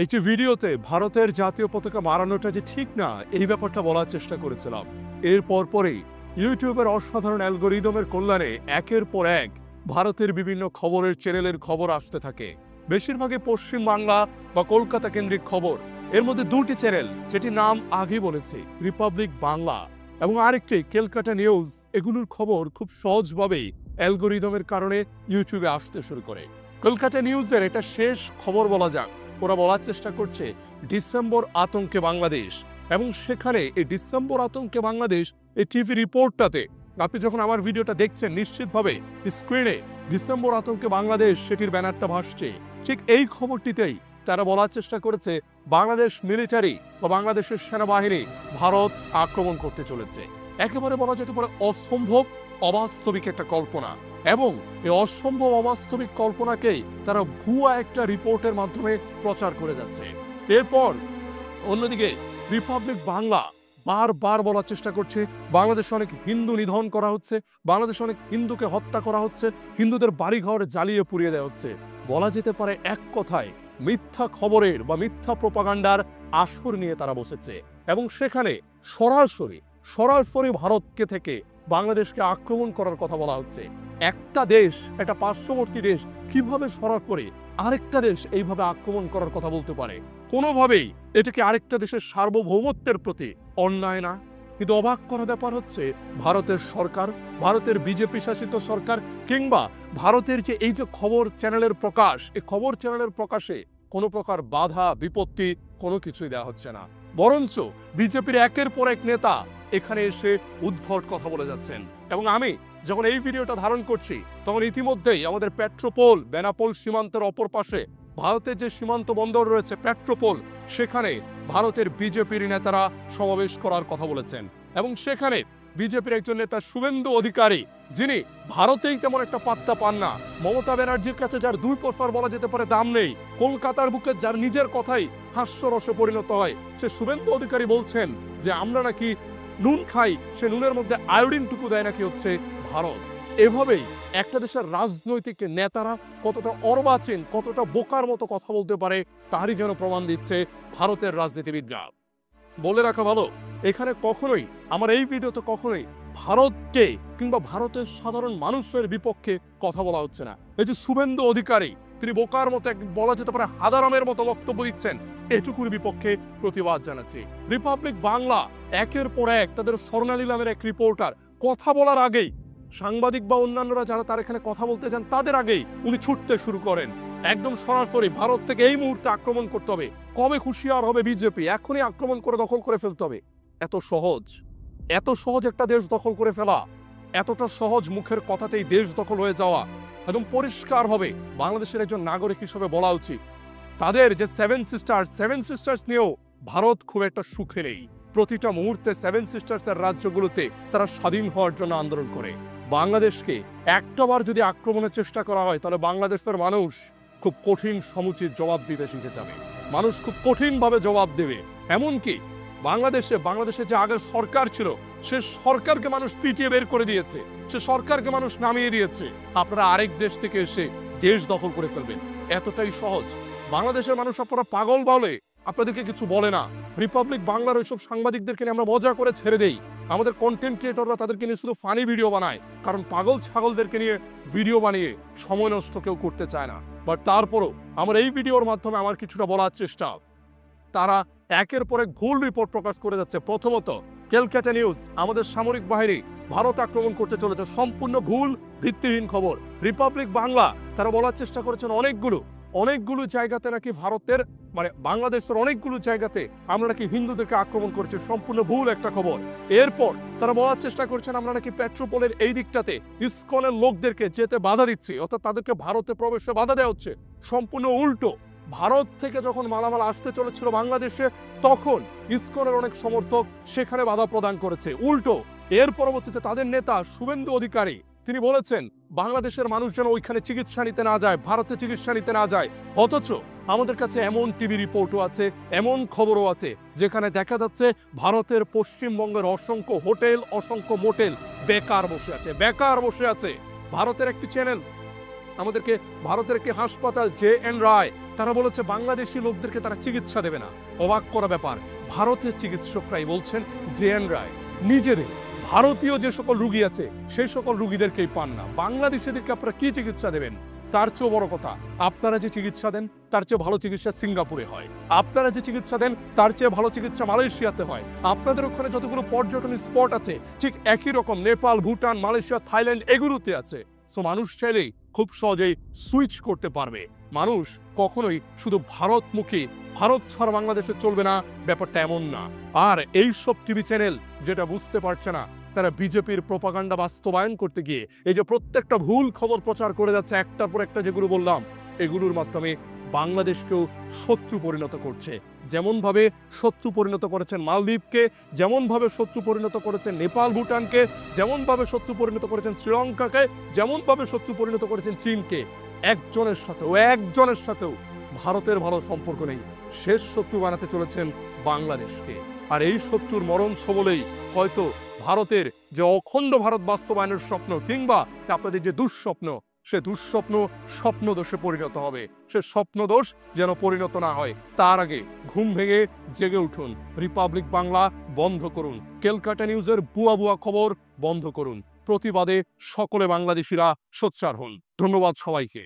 একটি ভিডিওতে ভারতের জাতীয় পতাকা মারানোটা যে ঠিক না এই ব্যাপারটা বলার চেষ্টা করেছিলাম। এর পরপরই ইউটিউবের অসাধারণ অ্যালগোরিদমের কল্যাণে একের পর এক ভারতের বিভিন্ন খবরের চ্যানেলের খবর আসতে থাকে। বেশিরভাগই পশ্চিম বাংলা বা কলকাতা কেন্দ্রিক খবর। এর মধ্যে দুটি চ্যানেল যেটি নাম আগে বলেছি, রিপাবলিক বাংলা এবং আরেকটি ক্যালকাটা নিউজ, এগুলোর খবর খুব সহজভাবেই অ্যালগোরিদমের কারণে ইউটিউবে আসতে শুরু করে। কলকাতা নিউজের এটা শেষ খবর বলা যাক। ওরা বলার চেষ্টা করছে ডিসেম্বর আতঙ্কে বাংলাদেশ, এবং সেখানে এই ডিসেম্বর আতঙ্কে বাংলাদেশ এই টিভি রিপোর্টটাতে আপনি যখন আমার ভিডিওটা দেখছেন নিশ্চিতভাবে স্ক্রিনে ডিসেম্বর আতঙ্কে বাংলাদেশ সেটির ব্যানারটা ভাসছে। ঠিক এই খবরটিতেই তারা বলার চেষ্টা করেছে বাংলাদেশ মিলিটারি বা বাংলাদেশের সেনাবাহিনী ভারত আক্রমণ করতে চলেছে। একেবারে বলা যেতে পারে অসম্ভব অবাস্তবিক একটা কল্পনা, এবং এই অসম্ভব অবাস্তবিক কল্পনাকেই তারা ভুয়া একটা রিপোর্টের মাধ্যমে প্রচার করে যাচ্ছে। এরপর অন্যদিকে রিপাবলিক বাংলা বারবার বলার চেষ্টা করছে বাংলাদেশে অনেক হিন্দু নিধন করা হচ্ছে, বাংলাদেশে অনেক হিন্দুকে হত্যা করা হচ্ছে, হিন্দুদের বাড়িঘর জ্বালিয়ে পুড়িয়ে দেওয়া হচ্ছে। বলা যেতে পারে এক কথায় মিথ্যা খবরের বা মিথ্যা প্রোপাগান্ডার আসর নিয়ে তারা বসেছে, এবং সেখানে সরাসরি ভারতকে থেকে বাংলাদেশকে আক্রমণ করার কথা বলা হচ্ছে। একটা দেশ, একটা পার্শ্ববর্তী দেশ কিভাবে সরাসরি আরেকটা দেশ এইভাবে আক্রমণ করার কথা বলতে পারে? কোনোভাবেই এটাকে আরেকটা দেশের সার্বভৌমত্বের প্রতি অন্যায় না? কিন্তু অবাক করা ব্যাপার হচ্ছে ভারতের সরকার, ভারতের বিজেপি শাসিত সরকার, কিংবা ভারতের যে এই যে খবর চ্যানেলের প্রকাশ, এই খবর চ্যানেলের প্রকাশে কোনো প্রকার বাধা বিপত্তি কোনো কিছুই দেওয়া হচ্ছে না। বরঞ্চ বিজেপির একের পর এক নেতা এখানে এসে উদ্ভট কথা বলে যাচ্ছেন। এবং আমি যখন এই ভিডিওটা ধারণ করছি তখন ইতিমধ্যেই আমাদের পেট্রোপোল বেনাপোল সীমান্তের অপর পাশে ভারতের যে সীমান্ত বন্দর রয়েছে পেট্রোপোল, সেখানে ভারতের বিজেপির নেতারা সমাবেশ করার কথা বলেছেন। এবং সেখানে বিজেপির একজন নেতা শুভেন্দু অধিকারী, যিনি ভারতেই তেমন একটা পাত্তা পান না, মমতা ব্যানার্জির কাছে যার দুই পয়সার বলা যেতে পারে দাম নেই, কলকাতার বুকে যার নিজের কথাই হাস্যরসে পরিণত হয়, সে শুভেন্দু অধিকারী বলছেন যে আমরা নাকি নুন খাই, সে নুনের মধ্যে আয়োডিনটুকু দেয় নাকি হচ্ছে ভারত। এভাবেই একটা দেশের রাজনৈতিক নেতারা কতটা অর্বাচীন, কতটা বোকার মতো কথা বলতে পারে তারই যেন প্রমাণ দিচ্ছে ভারতের রাজনীতিবিদরা। বলে রাখা ভালো, এখানে কখনোই আমার এই ভিডিওতে কখনোই ভারতকে কিংবা ভারতের সাধারণ মানুষের বিপক্ষে কথা বলা হচ্ছে না। এই যে শুভেন্দু অধিকারী, তিনি বোকার মতো বলা যেতে পারে হাদারামের মতো বক্তব্য দিচ্ছেন, এটুকুর বিপক্ষে প্রতিবাদ জানাচ্ছি। রিপাবলিক বাংলা একের পর এক তাদের স্বর্ণালী নামের এক রিপোর্টার কথা বলার আগেই, সাংবাদিক বা অন্যান্যরা যারা তার এখানে কথা বলতে যান তাদের আগেই উনি ছুটতে শুরু করেন একদম সরাসরি ভারত থেকে এই মুহূর্তে আক্রমণ করতে হবে। কবে হুঁশিয়ার হবে বিজেপি? এখনই আক্রমণ করে দখল করে ফেলতে হবে। এত সহজ একটা দেশ দখল করে ফেলা, এতটা সহজ মুখের কথাতেই দেশ দখল হয়ে যাওয়া, একদম পরিষ্কারভাবে বাংলাদেশের একজন নাগরিক হিসেবে বলা উচিত তাদের যে সেভেন সিস্টার্স নিয়েও ভারত খুব একটা সুখে নেই। প্রতিটা মুহূর্তে সেভেন সিস্টার্সের রাজ্যগুলোতে তারা স্বাধীন হওয়ার জন্য আন্দোলন করে। বাংলাদেশকে একটাবার যদি আক্রমণের চেষ্টা করা হয় তাহলে বাংলাদেশের মানুষ খুব কঠিন সমুচিত জবাব দিতে শিখে যাবে। মানুষ খুব কঠিনভাবে জবাব দেবে। এমনকি বাংলাদেশে যে আগের সরকার ছিল সে সরকারকে মানুষ পিটিয়ে বের করে দিয়েছে, সে সরকারকে মানুষ নামিয়ে দিয়েছে। আপনারা আরেক দেশ থেকে এসে দেশ দখল করে ফেলবেন, এতটাই সহজ। বাংলাদেশের মানুষ আপনারা পাগল বলে আপনাদেরকে কিছু বলে না। রিপাবলিক বাংলার ওইসব সাংবাদিকদেরকে নিয়ে আমরা মজা করে ছেড়ে দেই। আমাদের কন্টেন্ট ক্রিয়েটররা তাদেরকে নিয়ে শুধু ফানি ভিডিও বানায়, কারণ পাগল ছাগলদেরকে নিয়ে ভিডিও বানিয়ে সময় নষ্ট কেউ করতে চায় না। বাট তারপরও আমার এই ভিডিওর মাধ্যমে আমার কিছুটা বলার চেষ্টা, তারা একের পর এক ভুল রিপোর্ট প্রকাশ করে যাচ্ছে। প্রথমত ক্যালকাটা নিউজ, আমাদের সামরিক বাহিনী ভারত আক্রমণ করতে চলেছে, সম্পূর্ণ ভুল ভিত্তিহীন খবর। রিপাবলিক বাংলা তারা বলার চেষ্টা করেছেন অনেকগুলো জায়গাতে নাকি ভারতের বাংলাদেশের অনেকগুলো জায়গাতে আমরা নাকি হিন্দুদেরকে আক্রমণ করছি, সম্পূর্ণ ভুল একটা খবর। এরপর তারা বলার চেষ্টা করছেন আমরা নাকি পেট্রোপোলের এই দিকটাতে ইসকনের লোকদেরকে যেতে বাধা দিচ্ছি, অর্থাৎ তাদেরকে ভারতে প্রবেশে বাধা দেওয়া হচ্ছে, সম্পূর্ণ উল্টো। ভারত থেকে যখন মালামাল আসতে চলেছিল বাংলাদেশে তখন ইসকনের অনেক সমর্থক সেখানে বাধা প্রদান করেছে, উল্টো। এর পরবর্তীতে তাদের নেতা শুভেন্দু অধিকারী তিনি বলেছেন বাংলাদেশের মানুষ যেন ওইখানে চিকিৎসা নিতে না যায়, ভারতে চিকিৎসা নিতে না যায়। অথচ আমাদের কাছে এমন টিভি রিপোর্টও আছে, এমন খবরও আছে যেখানে দেখা যাচ্ছে ভারতের পশ্চিমবঙ্গের অসংখ্য হোটেল, অসংখ্য মোটেল বেকার বসে আছে। ভারতের একটি চ্যানেল আমাদেরকে ভারতের একটি হাসপাতাল JN রায় তারা বলেছে বাংলাদেশি লোকদেরকে তারা চিকিৎসা দেবে না। অবাক করা ব্যাপার, ভারতের চিকিৎসকরাই বলছেন JN রায় নিজেদের ভারতীয় যে সকল রুগী আছে সেই সকল রুগীদেরকেই পান না, বাংলাদেশিদেরকে আপনারা কি চিকিৎসা দেবেন? তার চেয়েও বড় কথা, আপনারা যে চিকিৎসা দেন তার চেয়ে ভালো চিকিৎসা সিঙ্গাপুরে হয়, আপনারা যে চিকিৎসা দেন তার চেয়ে ভালো চিকিৎসা মালয়েশিয়াতে হয়। আপনাদের ওখানে যতগুলো পর্যটন স্পট আছে ঠিক একই রকম নেপাল, ভুটান, মালয়েশিয়া, থাইল্যান্ড এগুলোতে আছে। সো মানুষ চাইলেই খুব সহজেই সুইচ করতে পারবে। মানুষ কখনোই শুধু ভারতমুখী, ভারত ছাড়া বাংলাদেশে চলবে না, ব্যাপারটা এমন না। আর এই সব টিভি চ্যানেল যেটা বুঝতে পারছে না, তারা বিজেপির প্রোপাগান্ডা বাস্তবায়ন করতে গিয়ে এই যে প্রত্যেকটা ভুল খবর প্রচার করে যাচ্ছে একটার পর একটা, যেগুলো বললাম এগুলোর মাধ্যমে বাংলাদেশকেও শত্রু পরিণত করছে। যেমন ভাবে শত্রু পরিণত করেছেন মালদ্বীপকে, যেমন ভাবে শত্রু পরিণত করেছেন নেপাল, ভুটানকে, যেমন ভাবে শত্রু পরিণত করেছেন শ্রীলঙ্কাকে, যেমন ভাবে শত্রু পরিণত করেছেন চীনকে, একজনের সাথেও ভারতের ভালো সম্পর্ক নেই, শেষ শত্রু বানাতে চলেছেন বাংলাদেশকে। আর এই শত্রুর মরণ ছবলেই হয়তো ভারতের যে অখণ্ড ভারত বাস্তবায়নের স্বপ্ন কিংবা আপনাদের যে দুঃস্বপ্ন, সে দুঃস্বপ্ন স্বপ্নদোষে পরিণত হবে। সে স্বপ্নদোষ যেন পরিণত না হয়, তার আগে ঘুম ভেঙে জেগে উঠুন। রিপাবলিক বাংলা বন্ধ করুন, ক্যালকাটা নিউজের ভুয়া খবর বন্ধ করুন। প্রতিবাদে সকলে বাংলাদেশিরা সোচ্চার হন। ধন্যবাদ সবাইকে।